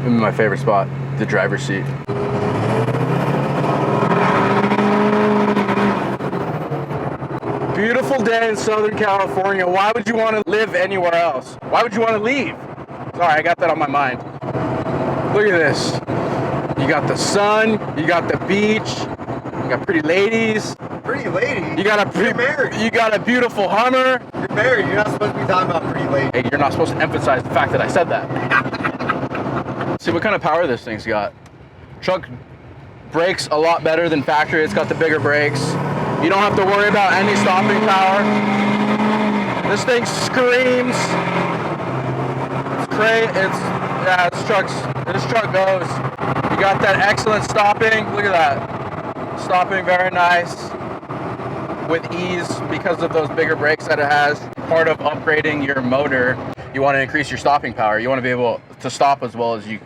in my favorite spot, the driver's seat. Beautiful day in Southern California. Why would you want to live anywhere else? Why would you want to leave? Sorry, I got that on my mind. Look at this. You got the sun, you got the beach, you got pretty ladies. Pretty lady? You got a beautiful Hummer. You're married. You're not supposed to be talking about pretty lady. Hey, you're not supposed to emphasize the fact that I said that. See what kind of power this thing's got. Truck brakes a lot better than factory. It's got the bigger brakes. You don't have to worry about any stopping power. This thing screams. It's great. This truck goes. You got that excellent stopping. Look at that. Stopping very nice with ease because of those bigger brakes that it has. Part of upgrading your motor, you want to increase your stopping power. You want to be able to stop as well as you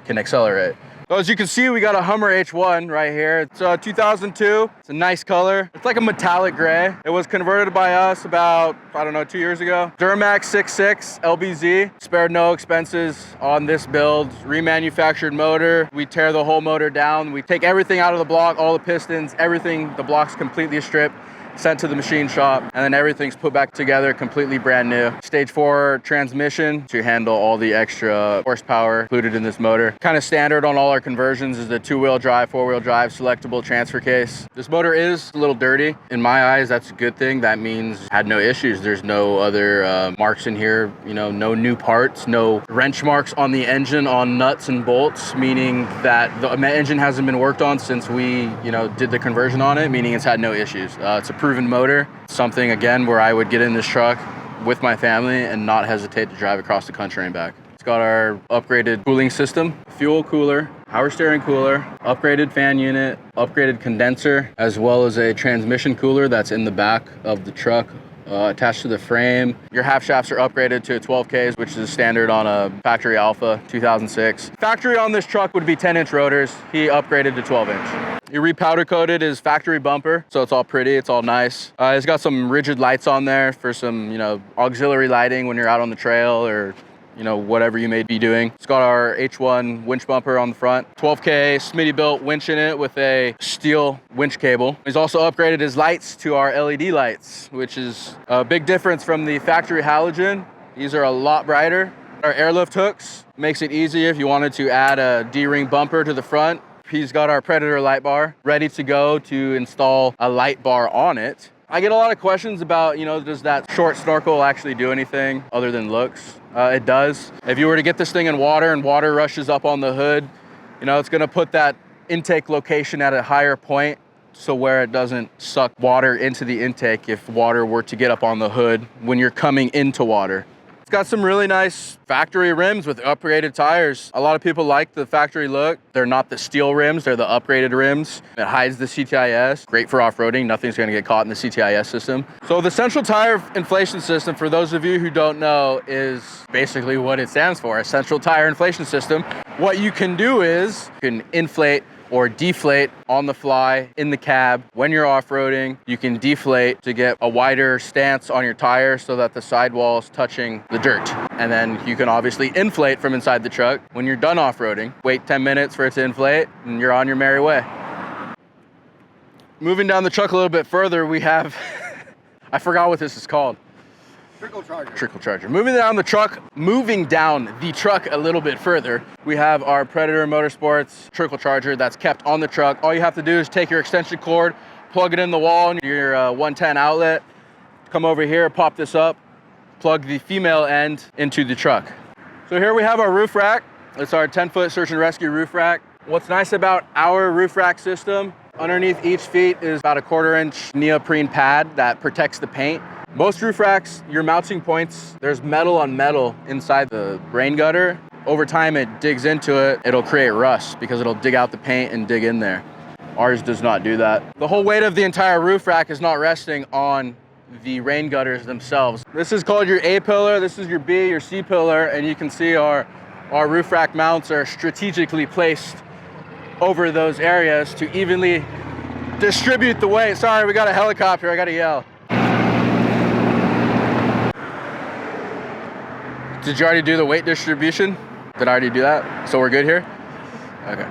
can accelerate. So as you can see, we got a Hummer H1 right here. It's 2002. It's a nice color. It's like a metallic gray. It was converted by us about, I don't know, 2 years ago. Duramax 6.6 LBZ. Spared no expenses on this build. Remanufactured motor. We tear the whole motor down. We take everything out of the block, all the pistons, everything. The block's completely stripped, sent to the machine shop, and then everything's put back together completely brand new. Stage 4 transmission to handle all the extra horsepower included in this motor. Kind of standard on all our conversions is the 2-wheel drive, 4-wheel drive selectable transfer case. This motor is a little dirty. In my eyes, that's a good thing. That means had no issues. There's no other marks in here, you know, no new parts, no wrench marks on the engine on nuts and bolts, meaning that the engine hasn't been worked on since we, you know, did the conversion on it, meaning it's had no issues. It's a proven motor, something again where I would get in this truck with my family and not hesitate to drive across the country and back. It's got our upgraded cooling system, fuel cooler, power steering cooler, upgraded fan unit, upgraded condenser, as well as a transmission cooler that's in the back of the truck. Attached to the frame. Your half shafts are upgraded to a 12Ks, which is standard on a factory Alpha 2006. Factory on this truck would be 10-inch rotors. He upgraded to 12-inch. He repowder coated his factory bumper, so it's all pretty, it's all nice. It's got some rigid lights on there for some, you know, auxiliary lighting when you're out on the trail or, you know, whatever you may be doing. It's got our H1 winch bumper on the front, 12K Smitty built winch in it with a steel winch cable. He's also upgraded his lights to our LED lights, which is a big difference from the factory halogen. These are a lot brighter. Our airlift hooks makes it easy if you wanted to add a D-ring bumper to the front. He's got our Predator light bar ready to go to install a light bar on it. I get a lot of questions about, you know, does that short snorkel actually do anything other than looks? It does. If you were to get this thing in water and water rushes up on the hood, you know, it's gonna put that intake location at a higher point so where it doesn't suck water into the intake if water were to get up on the hood when you're coming into water. It's got some really nice factory rims with upgraded tires. A lot of people like the factory look. They're not the steel rims, they're the upgraded rims. It hides the CTIS. Great for off-roading, nothing's gonna get caught in the CTIS system. So the central tire inflation system, for those of you who don't know, is basically what it stands for, a central tire inflation system. What you can do is you can inflate or deflate on the fly in the cab. When you're off-roading, you can deflate to get a wider stance on your tire so that the sidewall is touching the dirt. And then you can obviously inflate from inside the truck. When you're done off-roading, wait 10 minutes for it to inflate and you're on your merry way. Moving down the truck a little bit further, we have, I forgot what this is called. Trickle charger. Moving down the truck a little bit further, we have our Predator Motorsports trickle charger that's kept on the truck. All you have to do is take your extension cord, plug it in the wall in your 110 outlet, come over here, pop this up, plug the female end into the truck. So here we have our roof rack. It's our 10-foot search and rescue roof rack. What's nice about our roof rack system, underneath each feet is about a 1/4-inch neoprene pad that protects the paint. Most roof racks, your mounting points, there's metal on metal inside the rain gutter. Over time, it digs into it. It'll create rust because it'll dig out the paint and dig in there. Ours does not do that. The whole weight of the entire roof rack is not resting on the rain gutters themselves. This is called your A pillar. This is your B, your C pillar. And you can see our roof rack mounts are strategically placed over those areas to evenly distribute the weight. Sorry, we got a helicopter, I gotta yell. Did you already do the weight distribution? Did I already do that? So we're good here? Okay.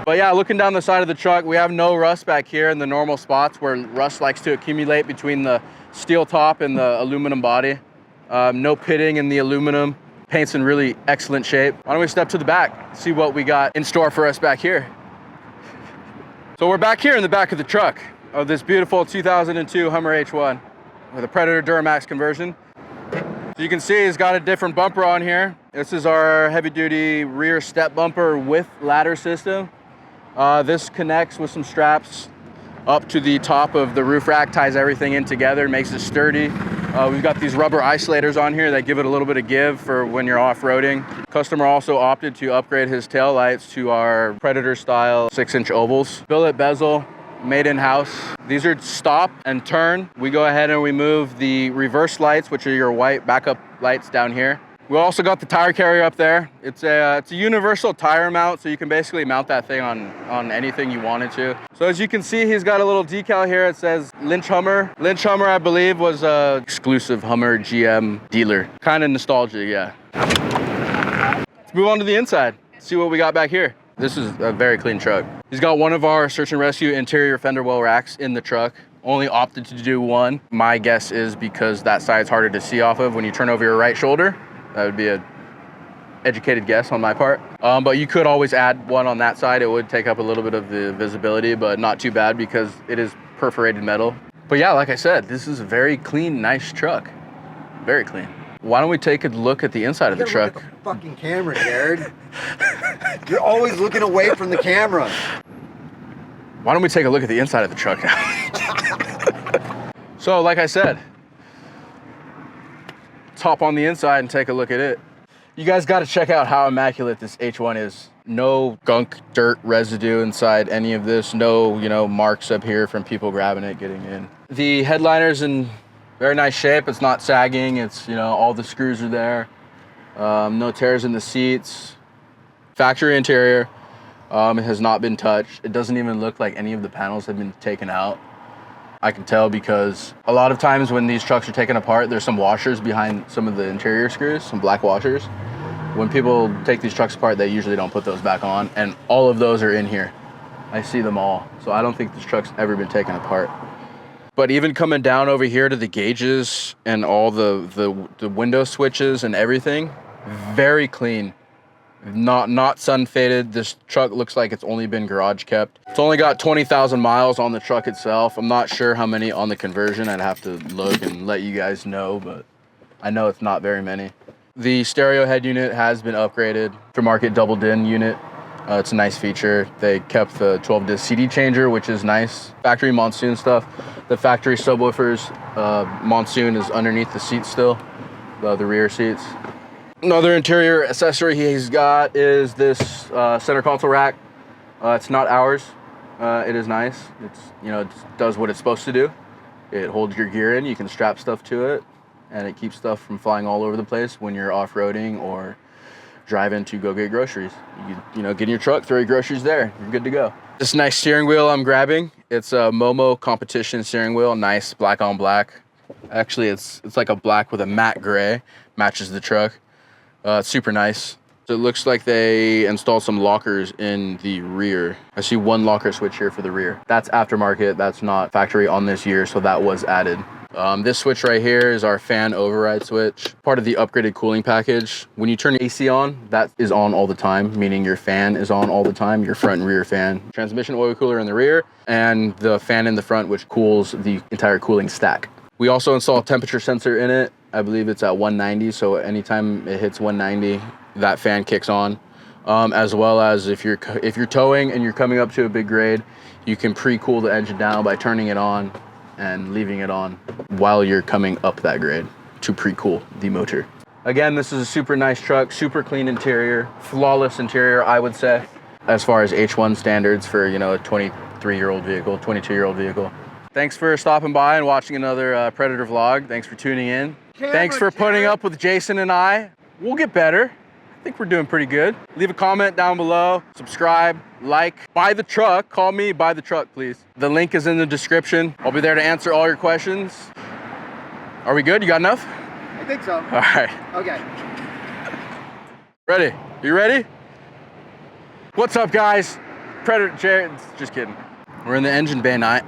But yeah, looking down the side of the truck, we have no rust back here in the normal spots where rust likes to accumulate between the steel top and the aluminum body. No pitting in the aluminum. Paint's in really excellent shape. Why don't we step to the back, see what we got in store for us back here. So we're back here in the back of the truck of this beautiful 2002 Hummer H1 with a Predator Duramax conversion. So you can see it's got a different bumper on here. This is our heavy duty rear step bumper with ladder system. This connects with some straps up to the top of the roof rack, ties everything in together, makes it sturdy. We've got these rubber isolators on here that give it a little bit of give for when you're off-roading. Customer also opted to upgrade his tail lights to our Predator style 6-inch ovals. Billet bezel, made in-house. These are stop and turn. We go ahead and we move the reverse lights, which are your white backup lights down here. We also got the tire carrier up there. It's a universal tire mount, so you can basically mount that thing on anything you wanted to. So as you can see, he's got a little decal here. It says Lynch Hummer. Lynch Hummer, I believe, was a exclusive Hummer GM dealer. Kind of nostalgia, yeah. Let's move on to the inside. See what we got back here. This is a very clean truck. He's got one of our search and rescue interior fender well racks in the truck. Only opted to do one. My guess is because that side's harder to see off of when you turn over your right shoulder. That would be an educated guess on my part. But you could always add one on that side. It would take up a little bit of the visibility, but not too bad because it is perforated metal. But yeah, like I said, this is a very clean, nice truck. Very clean. Why don't we take a look at the inside of the truck? Look at the fucking camera, Jared. You're always looking away from the camera. Why don't we take a look at the inside of the truck now? So, like I said, let's hop on the inside and take a look at it. You guys got to check out how immaculate this H1 is. No gunk, dirt, residue inside any of this. No, marks up here from people grabbing it, getting in. The headliner's in very nice shape. It's not sagging. It's, all the screws are there. No tears in the seats. Factory interior. It has not been touched. It doesn't even look like any of the panels have been taken out. I can tell because a lot of times when these trucks are taken apart, there's some washers behind some of the interior screws, some black washers. When people take these trucks apart, they usually don't put those back on, and all of those are in here. I see them all. So I don't think this truck's ever been taken apart. But even coming down over here to the gauges and all the window switches and everything, very clean. Not sun faded. This truck looks like it's only been garage kept. It's only got 20,000 miles on the truck itself. I'm not sure how many on the conversion. I'd have to look and let you guys know, but I know it's not very many. The stereo head unit has been upgraded. Aftermarket double din unit. It's a nice feature. They kept the 12-disc CD changer, which is nice. Factory monsoon stuff. The factory subwoofers monsoon is underneath the seats still, the rear seats. Another interior accessory he's got is this center console rack. It's not ours. It is nice. It does what it's supposed to do. It holds your gear in. You can strap stuff to it, and it keeps stuff from flying all over the place when you're off-roading or driving to go get groceries. Get in your truck, throw your groceries there. You're good to go. This nice steering wheel I'm grabbing. It's a Momo competition steering wheel. Nice black on black. Actually, it's like a black with a matte gray. Matches the truck. It's super nice. So it looks like they installed some lockers in the rear. I see one locker switch here for the rear. That's aftermarket. That's not factory on this year, so that was added. This switch right here is our fan override switch, part of the upgraded cooling package. When you turn AC on, that is on all the time, meaning your fan is on all the time, your front and rear fan. Transmission oil cooler in the rear, and the fan in the front, which cools the entire cooling stack. We also install a temperature sensor in it. I believe it's at 190, so anytime it hits 190, that fan kicks on. As well as if you're towing and you're coming up to a big grade, you can pre-cool the engine down by turning it on and leaving it on while you're coming up that grade to pre-cool the motor. Again, this is a super nice truck, super clean interior, flawless interior, I would say, as far as H1 standards for, a 23-year-old vehicle, 22-year-old vehicle. Thanks for stopping by and watching another Predator vlog. Thanks for tuning in. Thanks for putting up with Jason and I. We'll get better. I think we're doing pretty good. Leave a comment down below, subscribe, like, buy the truck. Call me, buy the truck, please. The link is in the description. I'll be there to answer all your questions. Are we good? You got enough? I think so. All right. Okay. Ready? You ready? What's up, guys? Predator Jared. Just kidding. We're in the engine bay night.